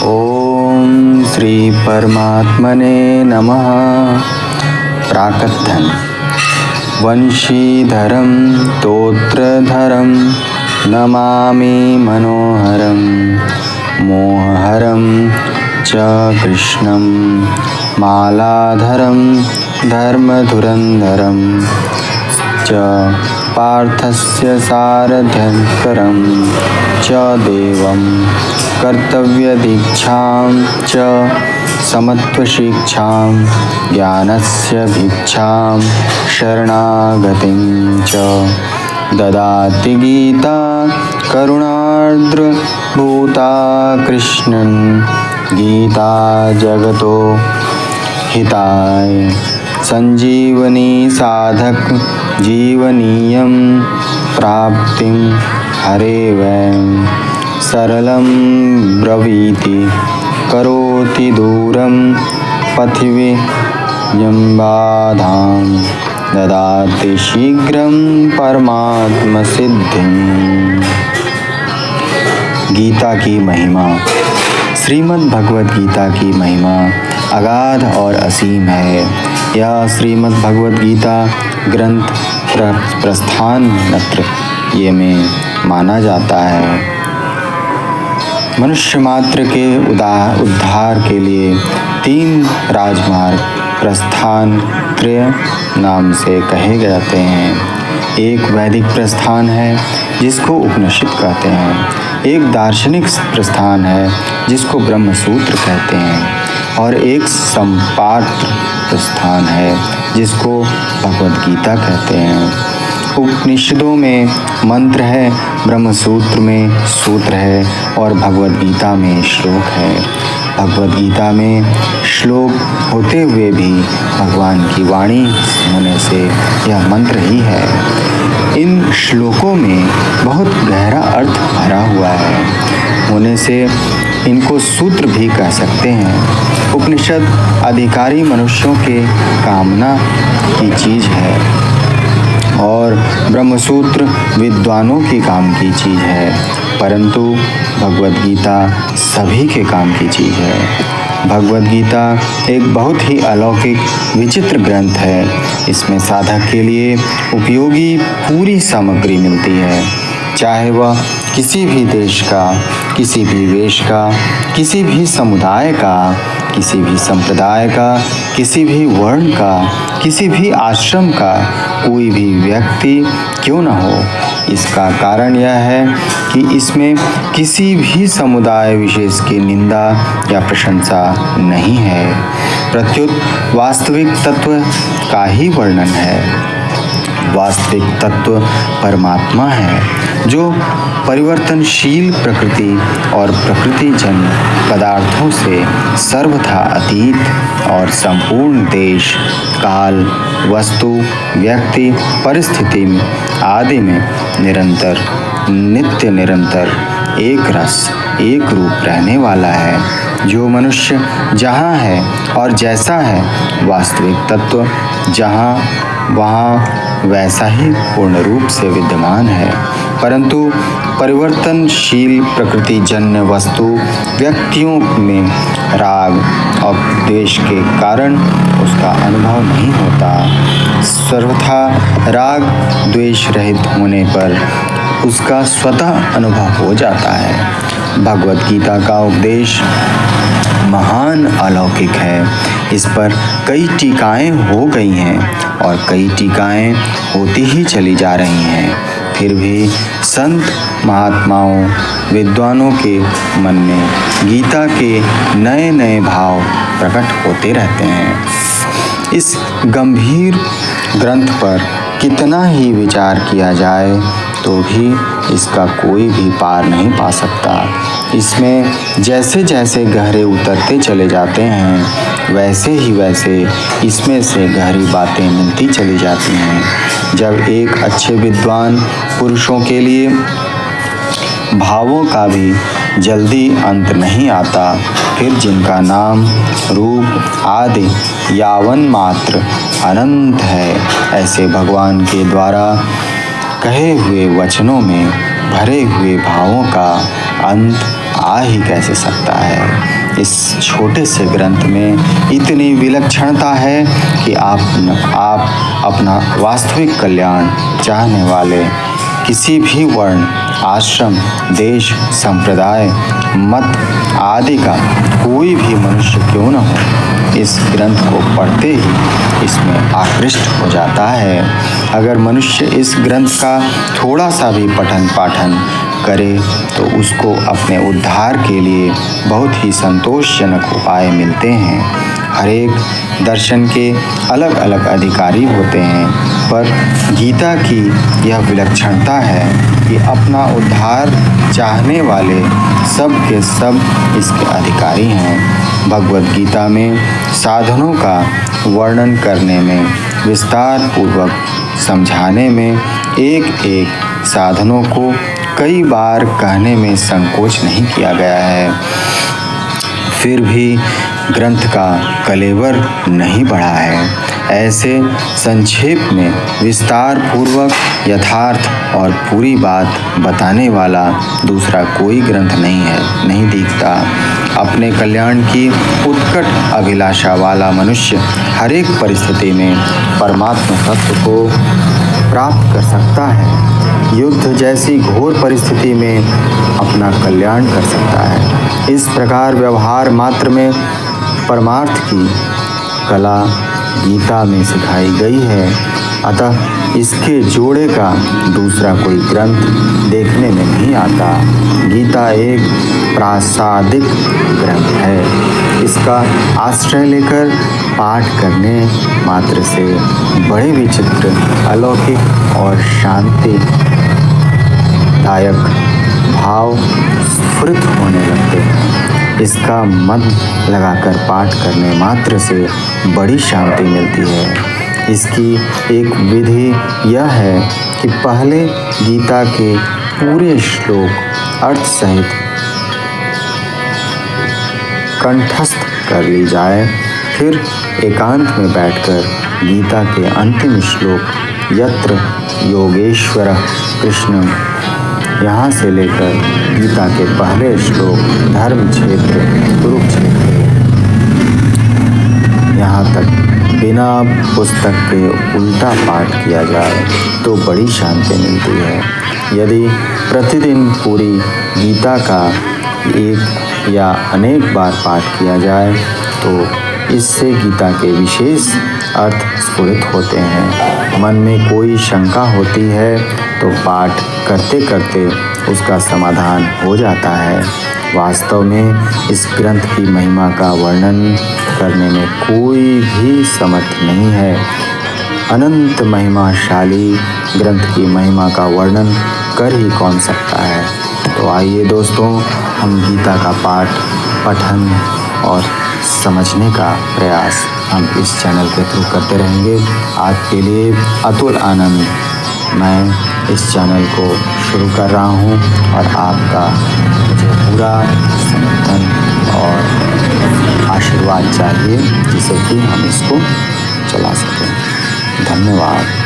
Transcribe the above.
ओम श्री परमात्मने नमः। प्राकथन। वंशीधरं तोत्रधरं नमामि मनोहरं मोहहरं च कृष्णं मालाधरं धर्मधुरंधरं च पार्थस्य सारथ्यकरं च देवं कर्तव्यदीक्षां च समत्वशिक्षां ज्ञानस्य भिक्षां शरणागतिं च ददाति गीता करुणार्द्रभूता कृष्णन् गीता जगतो हिताय संजीवनी साधक जीवनीयं प्राप्तिं हरे वै सरलं ब्रवीति करोति दूरं पथिविजं बाधां ददाति शीघ्रं परमात्मसिद्धिं। गीता की महिमा। श्रीमद् भगवद गीता की महिमा अगाध और असीम है। यह श्रीमद् भगवद गीता ग्रंथ प्रस्थानत्र ये में माना जाता है। मनुष्य मात्र के उद्धार के लिए 3 राजमार्ग प्रस्थान त्रय नाम से कहे जाते हैं। एक वैदिक प्रस्थान है जिसको उपनिषद कहते हैं, एक दार्शनिक प्रस्थान है जिसको ब्रह्मसूत्र कहते हैं, और एक संपात्र प्रस्थान है जिसको भगवद गीता कहते हैं। उपनिषदों में मंत्र है, ब्रह्मसूत्र में सूत्र है और भगवद गीता में श्लोक है। भगवद गीता में श्लोक होते हुए भी भगवान की वाणी होने से यह मंत्र ही है। इन श्लोकों में बहुत गहरा अर्थ भरा हुआ है होने से इनको सूत्र भी कह सकते हैं। उपनिषद अधिकारी मनुष्यों के कामना की चीज़ है और ब्रह्मसूत्र विद्वानों की काम की चीज़ है, परंतु भगवद गीता सभी के काम की चीज़ है। भगवद गीता एक बहुत ही अलौकिक विचित्र ग्रंथ है। इसमें साधक के लिए उपयोगी पूरी सामग्री मिलती है, चाहे वह किसी भी देश का, किसी भी वेश का, किसी भी समुदाय का, किसी भी संप्रदाय का, किसी भी वर्ण का, किसी भी आश्रम का कोई भी व्यक्ति क्यों न हो। इसका कारण यह है कि इसमें किसी भी समुदाय विशेष की निंदा या प्रशंसा नहीं है, प्रत्युत वास्तविक तत्व का ही वर्णन है। वास्तविक तत्व परमात्मा है जो परिवर्तनशील प्रकृति और प्रकृतिजन्य पदार्थों से सर्वथा अतीत और संपूर्ण देश, काल, वस्तु, व्यक्ति, परिस्थिति आदि में निरंतर, नित्य निरंतर एक रस, एक रूप रहने वाला है। जो मनुष्य जहाँ है और जैसा है, वास्तविक तत्व जहाँ वहाँ वैसा ही पूर्ण रूप से विद्यमान है, परंतु परिवर्तनशील प्रकृतिजन्य वस्तु व्यक्तियों में राग और द्वेष के कारण उसका अनुभव नहीं होता। सर्वथा राग द्वेष रहित होने पर उसका स्वतः अनुभव हो जाता है। भगवद गीता का उपदेश महान अलौकिक है। इस पर कई टीकाएं हो गई हैं और कई टीकाएं होती ही चली जा रही हैं। फिर भी संत महात्माओं, विद्वानों के मन में गीता के नए नए भाव प्रकट होते रहते हैं। इस गंभीर ग्रंथ पर कितना ही विचार किया जाए तो भी इसका कोई भी पार नहीं पा सकता। इसमें जैसे जैसे गहरे उतरते चले जाते हैं, वैसे ही वैसे इसमें से गहरी बातें मिलती चली जाती हैं। जब एक अच्छे विद्वान पुरुषों के लिए भावों का भी जल्दी अंत नहीं आता, फिर जिनका नाम, रूप आदि यावन मात्र अनंत है, ऐसे भगवान के द्वारा कहे हुए वचनों में भरे हुए भावों का अंत आ ही कैसे सकता है। इस छोटे से ग्रंथ में इतनी विलक्षणता है कि आप अपना वास्तविक कल्याण चाहने वाले किसी भी वर्ण, आश्रम, देश, संप्रदाय, मत आदि का कोई भी मनुष्य क्यों न हो, इस ग्रंथ को पढ़ते ही इसमें आकृष्ट हो जाता है। अगर मनुष्य इस ग्रंथ का थोड़ा सा भी पठन पाठन करे तो उसको अपने उद्धार के लिए बहुत ही संतोषजनक उपाय मिलते हैं। हर एक दर्शन के अलग अलग अधिकारी होते हैं, पर गीता की यह विलक्षणता है कि अपना उद्धार चाहने वाले सब के सब इसके अधिकारी हैं। भगवद गीता में साधनों का वर्णन करने में, विस्तार पूर्वक समझाने में, एक एक साधनों को कई बार कहने में संकोच नहीं किया गया है। फिर भी ग्रंथ का कलेवर नहीं बढ़ा है। ऐसे संक्षेप में विस्तार पूर्वक यथार्थ और पूरी बात बताने वाला दूसरा कोई ग्रंथ नहीं दिखता। अपने कल्याण की उत्कट अभिलाषा वाला मनुष्य हर एक परिस्थिति में परमात्मा तत्व को प्राप्त कर सकता है। युद्ध जैसी घोर परिस्थिति में अपना कल्याण कर सकता है। इस प्रकार व्यवहार मात्र में परमार्थ की कला गीता में सिखाई गई है। अतः इसके जोड़े का दूसरा कोई ग्रंथ देखने में नहीं आता। गीता एक प्रासादिक ग्रंथ है। इसका आश्रय लेकर पाठ करने मात्र से बड़े विचित्र, अलौकिक और शांति दायक भाव स्फुरित होने लगते हैं। इसका मन लगाकर पाठ करने मात्र से बड़ी शांति मिलती है। इसकी एक विधि यह है कि पहले गीता के पूरे श्लोक अर्थ सहित कंठस्थ कर ली जाए, फिर एकांत में बैठकर गीता के अंतिम श्लोक यत्र योगेश्वरः कृष्ण, यहाँ से लेकर गीता के पहले श्लोक धर्म क्षेत्र कुरुक्षेत्र, यहाँ तक बिना पुस्तक के उल्टा पाठ किया जाए तो बड़ी शांति मिलती है। यदि प्रतिदिन पूरी गीता का एक या अनेक बार पाठ किया जाए तो इससे गीता के विशेष अर्थ स्फुरित होते हैं। मन में कोई शंका होती है तो पाठ करते करते उसका समाधान हो जाता है। वास्तव में इस ग्रंथ की महिमा का वर्णन करने में कोई भी समर्थ नहीं है। अनंत महिमाशाली ग्रंथ की महिमा का वर्णन कर ही कौन सकता है। तो आइए दोस्तों, हम गीता का पाठ, पठन और समझने का प्रयास हम इस चैनल के थ्रू करते रहेंगे। आपके लिए अतुल आनंद मैं इस चैनल को शुरू कर रहा हूँ और आपका मुझे पूरा समर्थन और आशीर्वाद चाहिए जिससे कि हम इसको चला सकें। धन्यवाद।